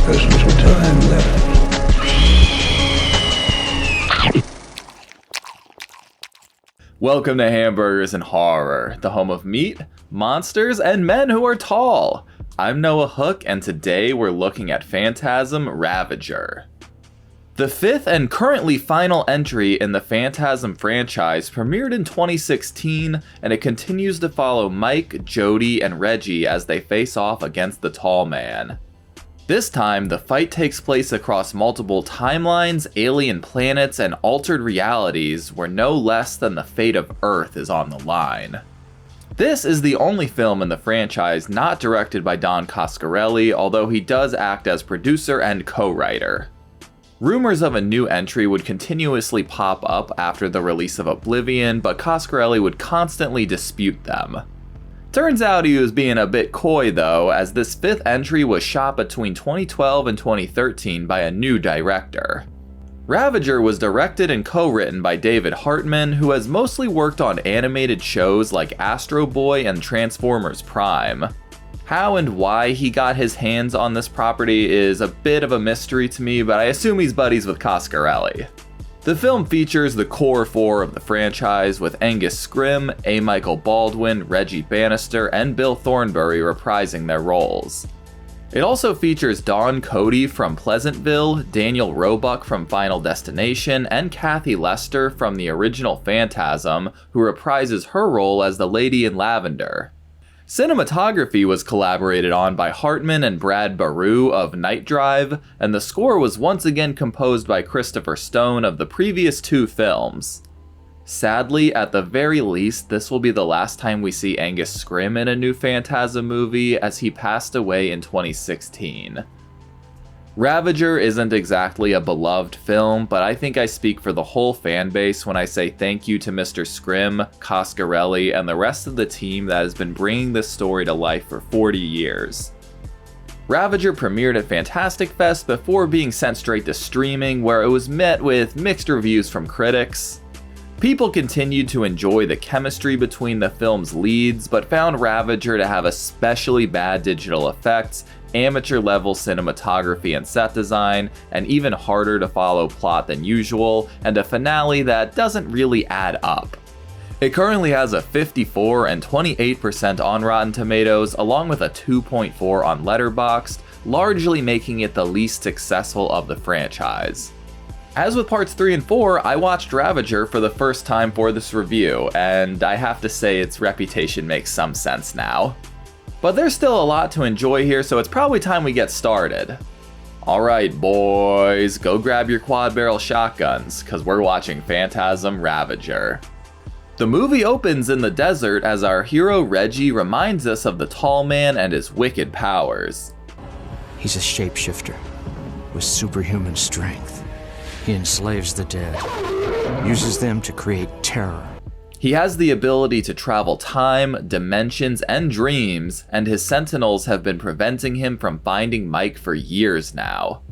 There's little time left. Welcome to Hamburgers and Horror, the home of meat, monsters, and men who are tall. I'm Noah Hook, and today we're looking at Phantasm Ravager. The fifth and currently final entry in the Phantasm franchise premiered in 2016, and it continues to follow Mike, Jody, and Reggie as they face off against the Tall Man. This time, the fight takes place across multiple timelines, alien planets, and altered realities where no less than the fate of Earth is on the line. This is the only film in the franchise not directed by Don Coscarelli, although he does act as producer and co-writer. Rumors of a new entry would continuously pop up after the release of Oblivion, but Coscarelli would constantly dispute them. Turns out he was being a bit coy though, as this fifth entry was shot between 2012 and 2013 by a new director. Ravager was directed and co-written by David Hartman, who has mostly worked on animated shows like Astro Boy and Transformers Prime. How and why he got his hands on this property is a bit of a mystery to me, but I assume he's buddies with Coscarelli. The film features the core four of the franchise, with Angus Scrimm, A. Michael Baldwin, Reggie Bannister, and Bill Thornbury reprising their roles. It also features Dawn Cody from Pleasantville, Daniel Roebuck from Final Destination, and Kathy Lester from the original Phantasm, who reprises her role as the Lady in Lavender. Cinematography was collaborated on by Hartman and Brad Baru of Night Drive, and the score was once again composed by Christopher Stone of the previous two films. Sadly, at the very least, this will be the last time we see Angus Scrimm in a new Phantasm movie, as he passed away in 2016. Ravager isn't exactly a beloved film, but I think I speak for the whole fan base when I say thank you to Mr. Scrimm, Coscarelli, and the rest of the team that has been bringing this story to life for 40 years. Ravager premiered at Fantastic Fest before being sent straight to streaming, where it was met with mixed reviews from critics. People continued to enjoy the chemistry between the film's leads, but found Ravager to have especially bad digital effects, amateur-level cinematography and set design, an even harder to follow plot than usual, and a finale that doesn't really add up. It currently has a 54% and 28% on Rotten Tomatoes, along with a 2.4 on Letterboxd, largely making it the least successful of the franchise. As with parts 3 and 4, I watched Ravager for the first time for this review, and I have to say its reputation makes some sense now. But there's still a lot to enjoy here, so it's probably time we get started. Alright boys, go grab your quad barrel shotguns, cause we're watching Phantasm Ravager. The movie opens in the desert as our hero Reggie reminds us of the Tall Man and his wicked powers. He's a shapeshifter with superhuman strength. He enslaves the dead, uses them to create terror. He has the ability to travel time, dimensions, and dreams, and his sentinels have been preventing him from finding Mike for years now.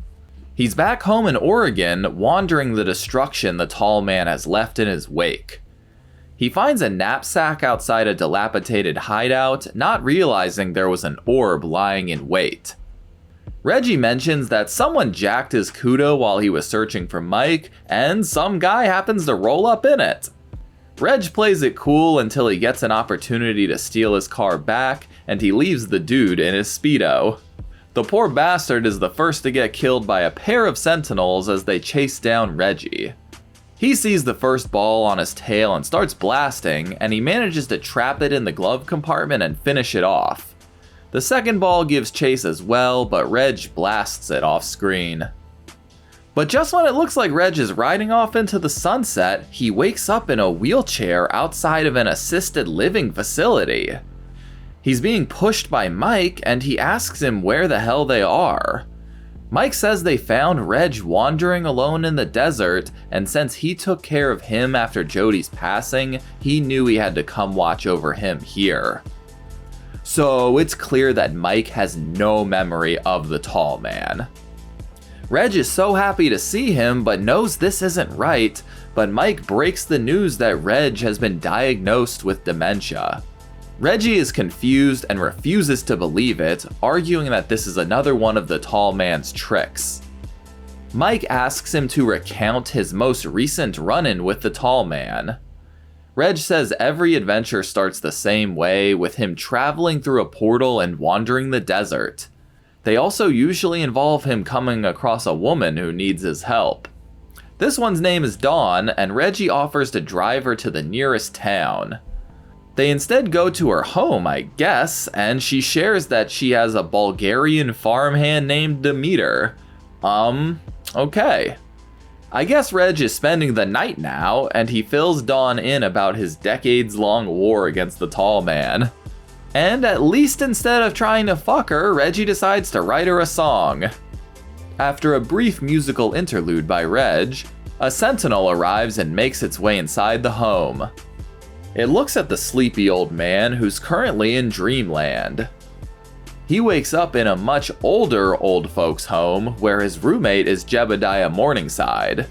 He's back home in Oregon, wandering the destruction the Tall Man has left in his wake. He finds a knapsack outside a dilapidated hideout, not realizing there was an orb lying in wait. Reggie mentions that someone jacked his Kudo while he was searching for Mike, and some guy happens to roll up in it. Reg plays it cool until he gets an opportunity to steal his car back, and he leaves the dude in his Speedo. The poor bastard is the first to get killed by a pair of sentinels as they chase down Reggie. He sees the first ball on his tail and starts blasting, and he manages to trap it in the glove compartment and finish it off. The second ball gives chase as well, but Reg blasts it off screen. But just when it looks like Reg is riding off into the sunset, he wakes up in a wheelchair outside of an assisted living facility. He's being pushed by Mike, and he asks him where the hell they are. Mike says they found Reg wandering alone in the desert, and since he took care of him after Jody's passing, he knew he had to come watch over him here. So it's clear that Mike has no memory of the Tall Man. Reg is so happy to see him, but knows this isn't right, but Mike breaks the news that Reg has been diagnosed with dementia. Reggie is confused and refuses to believe it, arguing that this is another one of the tall man's tricks. Mike asks him to recount his most recent run-in with the tall man. Reg says every adventure starts the same way, with him traveling through a portal and wandering the desert. They also usually involve him coming across a woman who needs his help. This one's name is Dawn, and Reggie offers to drive her to the nearest town. They instead go to her home, I guess, and she shares that she has a Bulgarian farmhand named Demeter. Okay. I guess Reg is spending the night now, and he fills Dawn in about his decades-long war against the tall man. And at least instead of trying to fuck her, Reggie decides to write her a song. After a brief musical interlude by Reg, a sentinel arrives and makes its way inside the home. It looks at the sleepy old man who's currently in dreamland. He wakes up in a much older old folks' home where his roommate is Jebediah Morningside.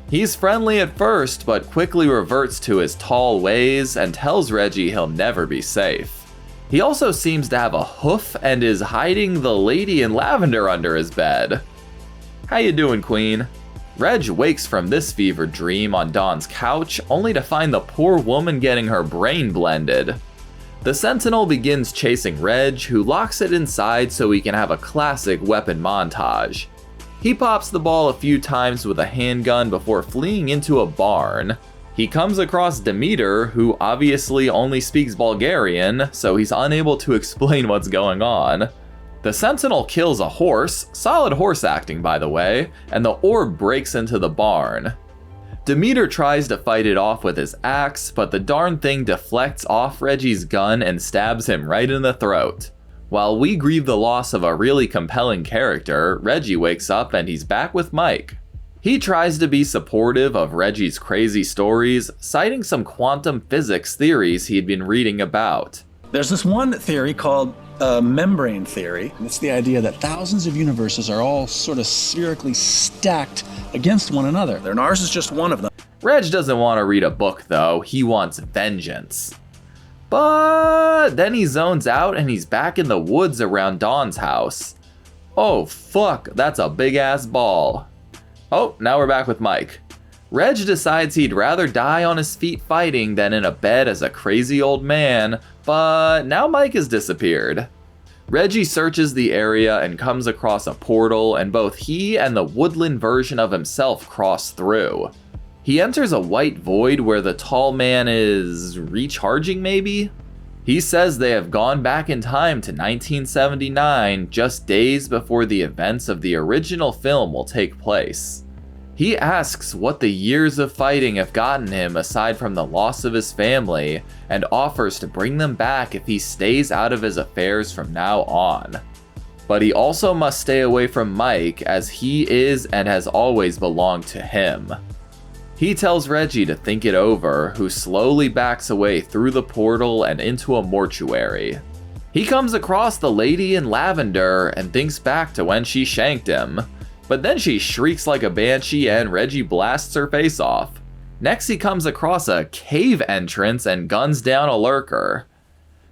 He's friendly at first, but quickly reverts to his tall ways and tells Reggie he'll never be safe. He also seems to have a hoof and is hiding the lady in lavender under his bed. How you doing, Queen? Reg wakes from this fevered dream on Dawn's couch, only to find the poor woman getting her brain blended. The Sentinel begins chasing Reg, who locks it inside so he can have a classic weapon montage. He pops the ball a few times with a handgun before fleeing into a barn. He comes across Demeter, who obviously only speaks Bulgarian, so he's unable to explain what's going on. The Sentinel kills a horse, solid horse acting by the way, and the orb breaks into the barn. Demeter tries to fight it off with his axe, but the darn thing deflects off Reggie's gun and stabs him right in the throat. While we grieve the loss of a really compelling character, Reggie wakes up and he's back with Mike. He tries to be supportive of Reggie's crazy stories, citing some quantum physics theories he'd been reading about. There's this one theory called membrane theory. It's the idea that thousands of universes are all sort of spherically stacked against one another. And ours is just one of them. Reg doesn't want to read a book though, he wants vengeance. But then he zones out and he's back in the woods around Dawn's house. Oh fuck, that's a big ass ball. Oh, now we're back with Mike. Reg decides he'd rather die on his feet fighting than in a bed as a crazy old man, but now Mike has disappeared. Reggie searches the area and comes across a portal, and both he and the woodland version of himself cross through. He enters a white void where the tall man is recharging maybe? He says they have gone back in time to 1979, just days before the events of the original film will take place. He asks what the years of fighting have gotten him aside from the loss of his family, and offers to bring them back if he stays out of his affairs from now on. But he also must stay away from Mike, as he is and has always belonged to him. He tells Reggie to think it over, who slowly backs away through the portal and into a mortuary. He comes across the lady in lavender and thinks back to when she shanked him. But then she shrieks like a banshee and Reggie blasts her face off. Next he comes across a cave entrance and guns down a lurker.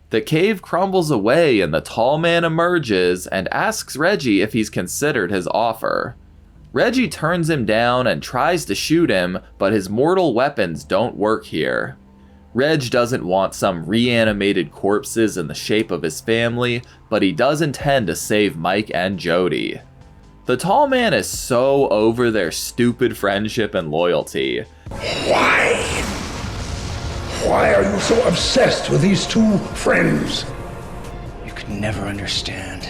The cave crumbles away and the tall man emerges and asks Reggie if he's considered his offer. Reggie turns him down and tries to shoot him, but his mortal weapons don't work here. Reg doesn't want some reanimated corpses in the shape of his family, but he does intend to save Mike and Jody. The tall man is so over their stupid friendship and loyalty. Why? Why are you so obsessed with these two friends? You could never understand.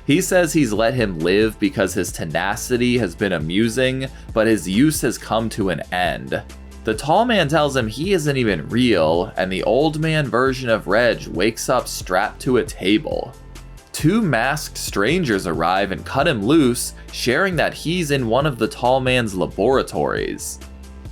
He says he's let him live because his tenacity has been amusing, but his use has come to an end. The tall man tells him he isn't even real, and the old man version of Reg wakes up strapped to a table. Two masked strangers arrive and cut him loose, sharing that he's in one of the tall man's laboratories.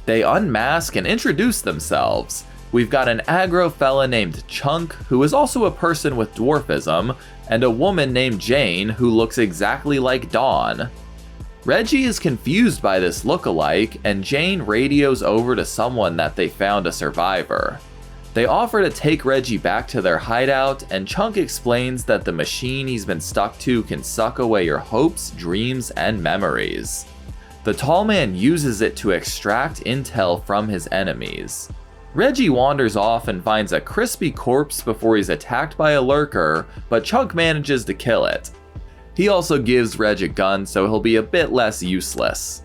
They unmask and introduce themselves. We've got an aggro fella named Chunk, who is also a person with dwarfism, and a woman named Jane, who looks exactly like Dawn. Reggie is confused by this look-alike, and Jane radios over to someone that they found a survivor. They offer to take Reggie back to their hideout, and Chunk explains that the machine he's been stuck to can suck away your hopes, dreams, and memories. The tall man uses it to extract intel from his enemies. Reggie wanders off and finds a crispy corpse before he's attacked by a lurker, but Chunk manages to kill it. He also gives Reg a gun, so he'll be a bit less useless.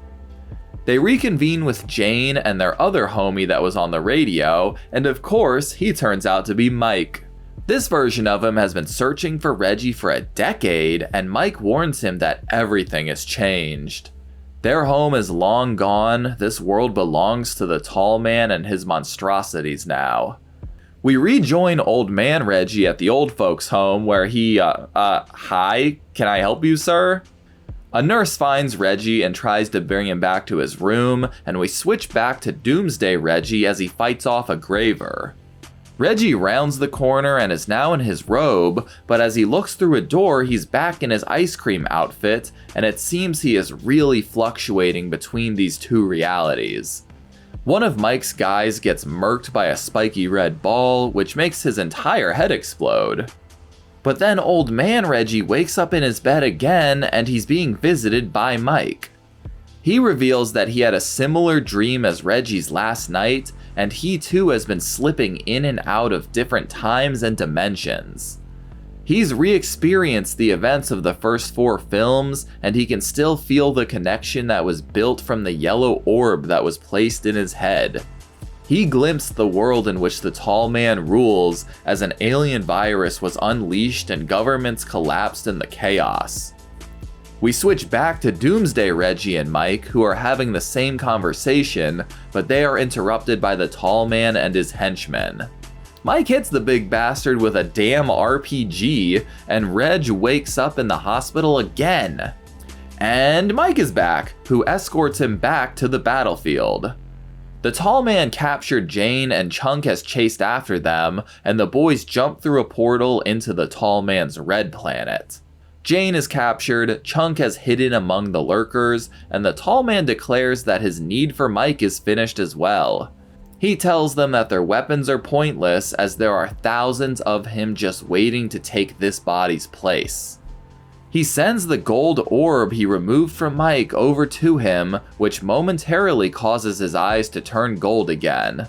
They reconvene with Jane and their other homie that was on the radio, and of course, he turns out to be Mike. This version of him has been searching for Reggie for a decade, and Mike warns him that everything has changed. Their home is long gone. This world belongs to the tall man and his monstrosities now. We rejoin old man Reggie at the old folks' home where he, hi, can I help you, sir? A nurse finds Reggie and tries to bring him back to his room, and we switch back to Doomsday Reggie as he fights off a graver. Reggie rounds the corner and is now in his robe, but as he looks through a door, he's back in his ice cream outfit, and it seems he is really fluctuating between these two realities. One of Mike's guys gets murked by a spiky red ball, which makes his entire head explode. But then old man Reggie wakes up in his bed again, and he's being visited by Mike. He reveals that he had a similar dream as Reggie's last night, and he too has been slipping in and out of different times and dimensions. He's re-experienced the events of the first 4 films, and he can still feel the connection that was built from the yellow orb that was placed in his head. He glimpsed the world in which the tall man rules as an alien virus was unleashed and governments collapsed in the chaos. We switch back to Doomsday Reggie and Mike, who are having the same conversation, but they are interrupted by the tall man and his henchmen. Mike hits the big bastard with a damn RPG, and Reg wakes up in the hospital again. And Mike is back, who escorts him back to the battlefield. The tall man captured Jane and Chunk has chased after them, and the boys jump through a portal into the tall man's red planet. Jane is captured, Chunk has hidden among the lurkers, and the tall man declares that his need for Mike is finished as well. He tells them that their weapons are pointless as there are thousands of him just waiting to take this body's place. He sends the gold orb he removed from Mike over to him, which momentarily causes his eyes to turn gold again.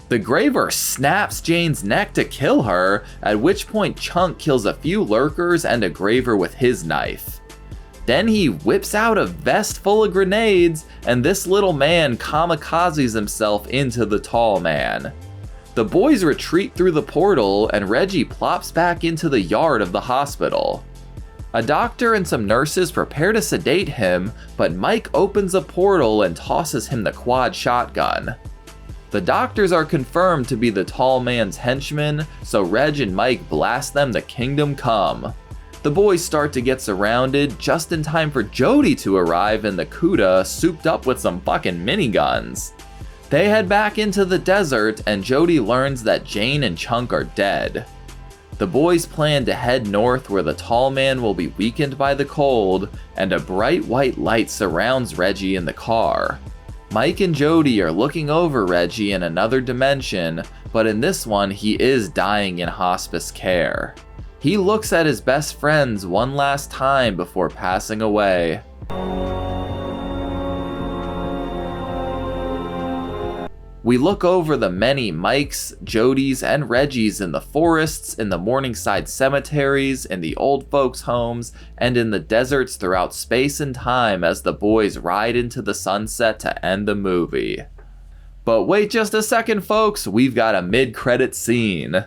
The Graver snaps Jane's neck to kill her, at which point Chunk kills a few lurkers and a Graver with his knife. Then he whips out a vest full of grenades, and this little man kamikazes himself into the tall man. The boys retreat through the portal, and Reggie plops back into the yard of the hospital. A doctor and some nurses prepare to sedate him, but Mike opens a portal and tosses him the quad shotgun. The doctors are confirmed to be the tall man's henchmen, so Reg and Mike blast them to Kingdom Come. The boys start to get surrounded just in time for Jody to arrive in the Cuda souped up with some fucking miniguns. They head back into the desert and Jody learns that Jane and Chunk are dead. The boys plan to head north where the tall man will be weakened by the cold, and a bright white light surrounds Reggie in the car. Mike and Jody are looking over Reggie in another dimension, but in this one he is dying in hospice care. He looks at his best friends one last time before passing away. We look over the many Mikes, Jodys, and Reggies in the forests, in the Morningside cemeteries, in the old folks' homes, and in the deserts throughout space and time as the boys ride into the sunset to end the movie. But wait just a second, folks, we've got a mid-credit scene.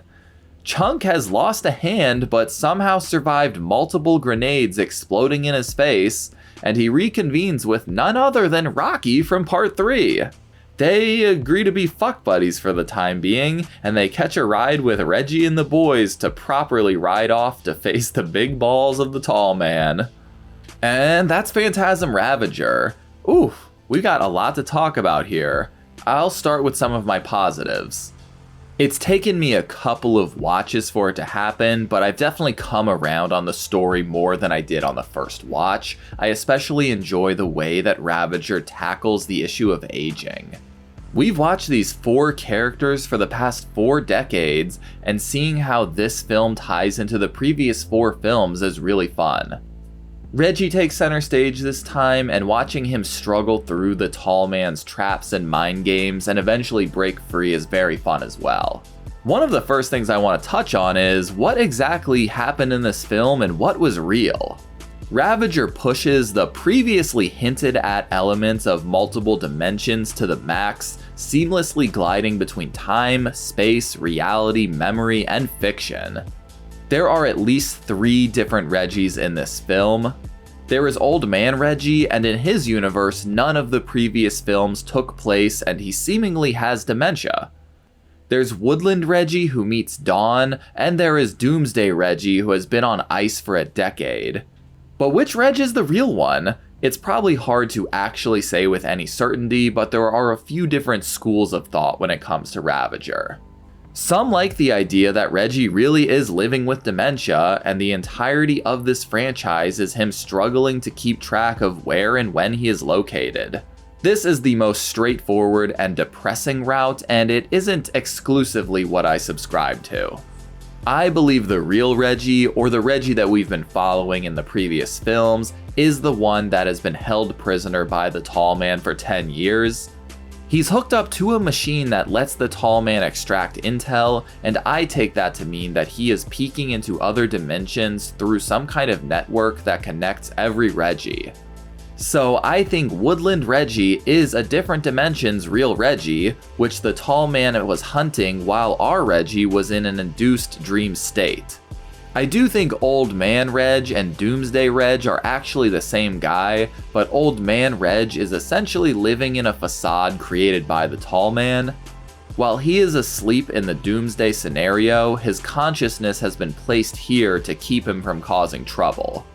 Chunk has lost a hand but somehow survived multiple grenades exploding in his face, and he reconvenes with none other than Rocky from Part 3. They agree to be fuck buddies for the time being, and they catch a ride with Reggie and the boys to properly ride off to face the big balls of the tall man. And that's Phantasm Ravager. Oof, we got a lot to talk about here. I'll start with some of my positives. It's taken me a couple of watches for it to happen, but I've definitely come around on the story more than I did on the first watch. I especially enjoy the way that Ravager tackles the issue of aging. We've watched these 4 characters for the past 4 decades, and seeing how this film ties into the previous 4 films is really fun. Reggie takes center stage this time, and watching him struggle through the tall man's traps and mind games and eventually break free is very fun as well. One of the first things I want to touch on is what exactly happened in this film and what was real. Ravager pushes the previously hinted at elements of multiple dimensions to the max, seamlessly gliding between time, space, reality, memory, and fiction. There are at least 3 different Reggies in this film. There is Old Man Reggie, and in his universe, none of the previous films took place and he seemingly has dementia. There's Woodland Reggie, who meets Dawn, and there is Doomsday Reggie, who has been on ice for a decade. But which Reg is the real one? It's probably hard to actually say with any certainty, but there are a few different schools of thought when it comes to Ravager. Some like the idea that Reggie really is living with dementia, and the entirety of this franchise is him struggling to keep track of where and when he is located. This is the most straightforward and depressing route, and it isn't exclusively what I subscribe to. I believe the real Reggie, or the Reggie that we've been following in the previous films, is the one that has been held prisoner by the Tall Man for 10 years. He's hooked up to a machine that lets the Tall Man extract intel, and I take that to mean that he is peeking into other dimensions through some kind of network that connects every Reggie. So I think Woodland Reggie is a different dimension's real Reggie, which the Tall Man was hunting while our Reggie was in an induced dream state. I do think Old Man Reg and Doomsday Reg are actually the same guy, but Old Man Reg is essentially living in a facade created by the Tall Man. While he is asleep in the Doomsday scenario, his consciousness has been placed here to keep him from causing trouble.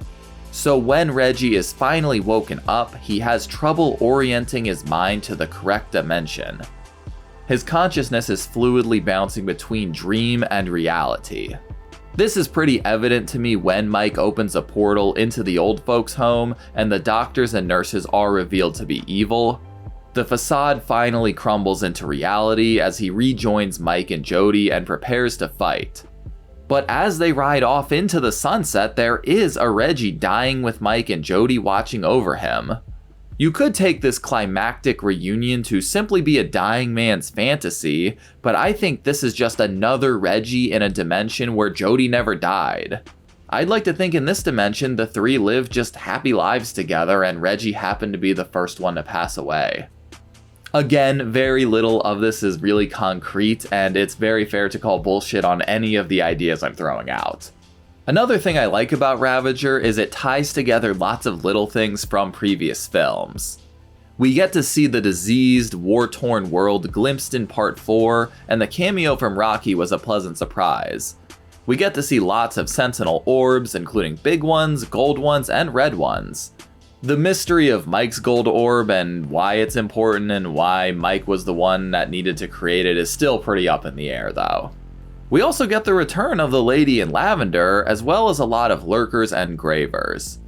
So when Reggie is finally woken up, he has trouble orienting his mind to the correct dimension. His consciousness is fluidly bouncing between dream and reality. This is pretty evident to me when Mike opens a portal into the old folks' home and the doctors and nurses are revealed to be evil. The facade finally crumbles into reality as he rejoins Mike and Jody and prepares to fight. But as they ride off into the sunset, there is a Reggie dying with Mike and Jody watching over him. You could take this climactic reunion to simply be a dying man's fantasy, but I think this is just another Reggie in a dimension where Jody never died. I'd like to think in this dimension the 3 lived just happy lives together and Reggie happened to be the first one to pass away. Again, very little of this is really concrete, and it's very fair to call bullshit on any of the ideas I'm throwing out. Another thing I like about Ravager is it ties together lots of little things from previous films. We get to see the diseased, war-torn world glimpsed in Part 4, and the cameo from Rocky was a pleasant surprise. We get to see lots of Sentinel orbs, including big ones, gold ones, and red ones. The mystery of Mike's gold orb and why it's important and why Mike was the one that needed to create it is still pretty up in the air though. We also get the return of the Lady in Lavender, as well as a lot of lurkers and gravers.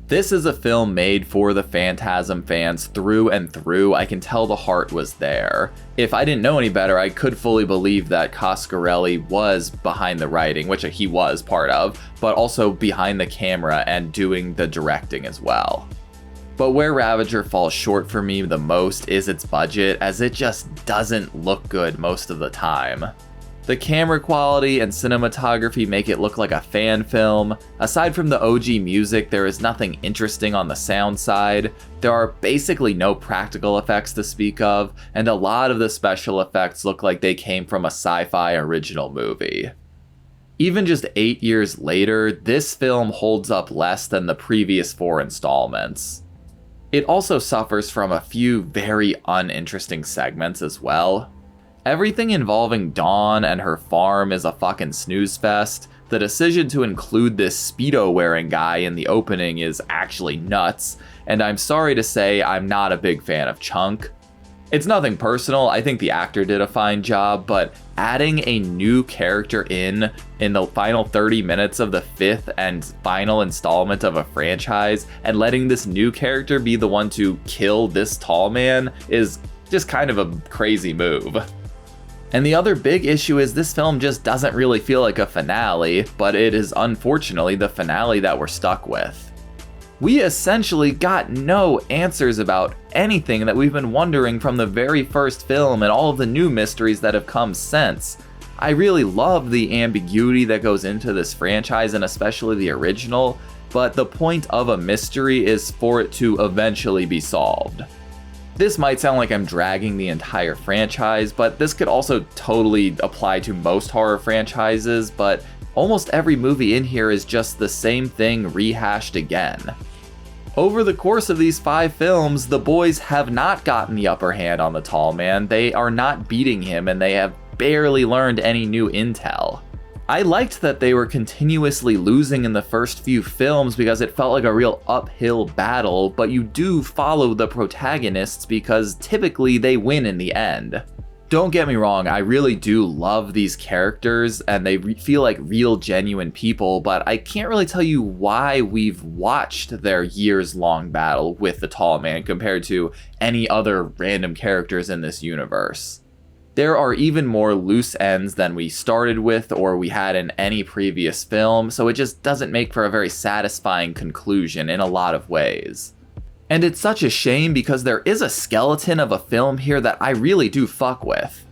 This is a film made for the Phantasm fans through and through. I can tell the heart was there. If I didn't know any better, I could fully believe that Coscarelli was behind the writing, which he was part of, but also behind the camera and doing the directing as well. But where Ravager falls short for me the most is its budget, as it just doesn't look good most of the time. The camera quality and cinematography make it look like a fan film. Aside from the OG music, there is nothing interesting on the sound side. There are basically no practical effects to speak of, and a lot of the special effects look like they came from a sci-fi original movie. Even just 8 years later, this film holds up less than the previous 4 installments. It also suffers from a few very uninteresting segments as well. Everything involving Dawn and her farm is a fucking snooze fest. The decision to include this Speedo-wearing guy in the opening is actually nuts, and I'm sorry to say I'm not a big fan of Chunk. It's nothing personal, I think the actor did a fine job, but adding a new character in the final 30 minutes of the 5th and final installment of a franchise, and letting this new character be the one to kill this tall man is just kind of a crazy move. And the other big issue is this film just doesn't really feel like a finale, but it is unfortunately the finale that we're stuck with. We essentially got no answers about anything that we've been wondering from the very first film and all of the new mysteries that have come since. I really love the ambiguity that goes into this franchise and especially the original, but the point of a mystery is for it to eventually be solved. This might sound like I'm dragging the entire franchise, but this could also totally apply to most horror franchises, but almost every movie in here is just the same thing rehashed again. Over the course of these 5 films, the boys have not gotten the upper hand on the tall man, they are not beating him, and they have barely learned any new intel. I liked that they were continuously losing in the first few films because it felt like a real uphill battle, but you do follow the protagonists because typically they win in the end. Don't get me wrong, I really do love these characters and they feel like real genuine people, but I can't really tell you why we've watched their years-long battle with the tall man compared to any other random characters in this universe. There are even more loose ends than we started with or we had in any previous film, so it just doesn't make for a very satisfying conclusion in a lot of ways. And it's such a shame because there is a skeleton of a film here that I really do fuck with.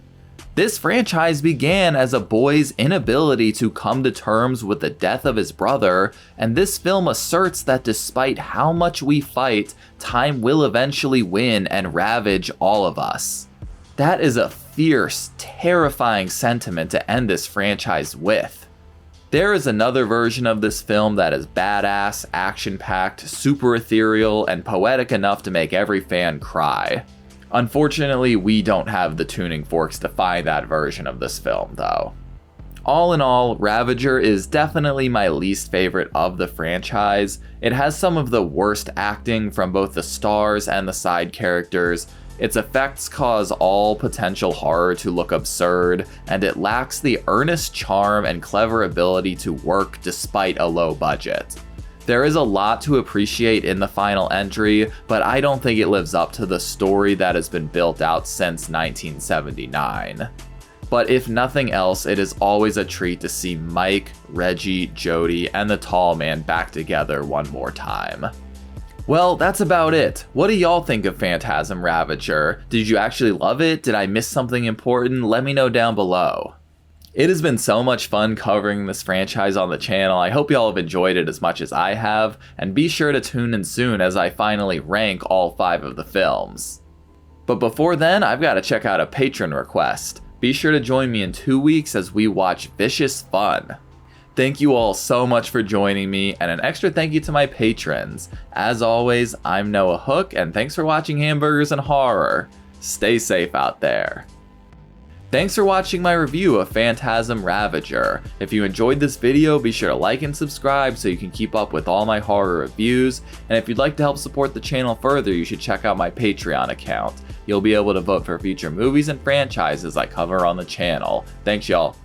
This franchise began as a boy's inability to come to terms with the death of his brother, and this film asserts that despite how much we fight, time will eventually win and ravage all of us. That is a fierce, terrifying sentiment to end this franchise with. There is another version of this film that is badass, action-packed, super ethereal, and poetic enough to make every fan cry. Unfortunately, we don't have the tuning forks to find that version of this film, though. All in all, Ravager is definitely my least favorite of the franchise. It has some of the worst acting from both the stars and the side characters. Its effects cause all potential horror to look absurd, and it lacks the earnest charm and clever ability to work despite a low budget. There is a lot to appreciate in the final entry, but I don't think it lives up to the story that has been built out since 1979. But if nothing else, it is always a treat to see Mike, Reggie, Jody, and the tall man back together one more time. Well, that's about it. What do y'all think of Phantasm Ravager? Did you actually love it? Did I miss something important? Let me know down below. It has been so much fun covering this franchise on the channel. I hope y'all have enjoyed it as much as I have, and be sure to tune in soon as I finally rank all 5 of the films. But before then, I've got to check out a patron request. Be sure to join me in 2 weeks as we watch Vicious Fun. Thank you all so much for joining me, and an extra thank you to my patrons. As always, I'm Noah Hook, and thanks for watching Hamburgers and Horror. Stay safe out there. Thanks for watching my review of Phantasm Ravager. If you enjoyed this video, be sure to like and subscribe so you can keep up with all my horror reviews, and if you'd like to help support the channel further, you should check out my Patreon account. You'll be able to vote for future movies and franchises I cover on the channel. Thanks y'all.